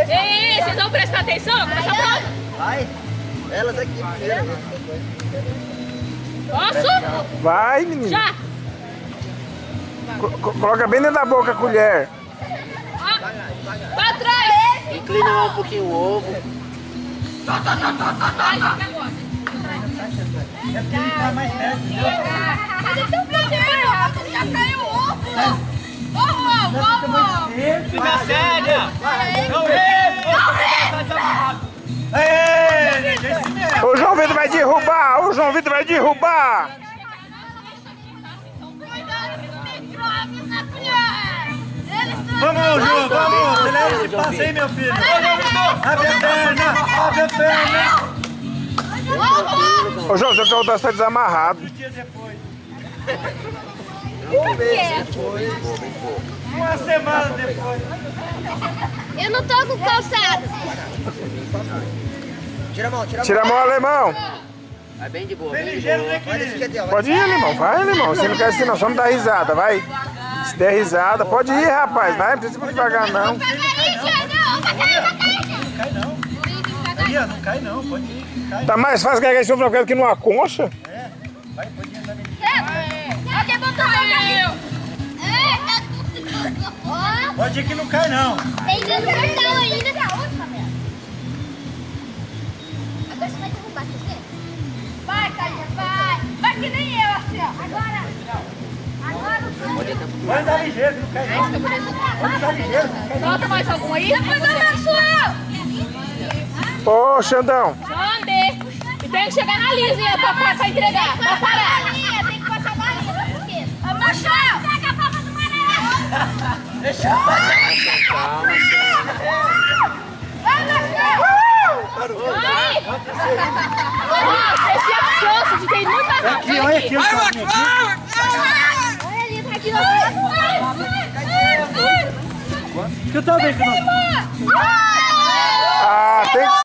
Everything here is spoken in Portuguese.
Ei, vocês vão prestar atenção? Começa a prova. Vai. Elas aqui primeiro. Posso? Vai, menino. Já. Coloca bem dentro da boca a colher. Ó, pra trás. Inclina um pouquinho o ovo. Vai, joga agora. É porque ele tá mais perto. Mas ele tá perdendo. Já caiu o ovo. Ovo. Fica séria! Não O João Vitor vai derrubar. O João Vitor vai derrubar. Cuidado com os micróbios na colher. Vamos, João, vamos! Acelera esse passo aí, meu filho! Abre a perna! Abre a perna! Ô João, seu carro está desamarrado. Dias depois. Um mês depois. Uma semana depois. Eu não tô com calçado. Tira a mão, tira a mão. Tira a mão, alemão. Vai bem de boa, Bem bem de ligeiro, boa. né, Olha esse querido? aqui, ó. Pode ir, alemão. Vai, alemão. Você não quer assim, não. Só não dá risada, vai. Se der risada, pode ir, rapaz. Vai, não precisa ir devagar, não. Não cai não. Aí, ó, não cai não. Pode ir. Cai. Tá mais fácil carregar esse ovo que numa concha. É. Vai, pode ir andando. Alguém botou meu. Pode ir que não cai não. Tem que cortar ainda da outra, velho. Agora você vai derrubar, quer ver? Vai, Carinha, vai. Vai que nem eu, assim, ó. Agora o Vai andar ligeiro que não cai não. Pode andar ligeiro. Solta mais algum aí? Depois eu faço eu. Ô, Xandão. Xande. E tem que chegar na Lizinha pra entregar. Pra parar. Tem que passar na linha, não esqueça. Ô, Marcelo. Pega a palma do Mané. Deixa eu fazer. Calma, Vai, Marcelo. Vai. Ó, você tinha a chance de ter ido muito rápido. Aqui, olha aqui o caminho aqui. Olha ali, tá aqui no Que eu tô vendo que não. Ah, tem que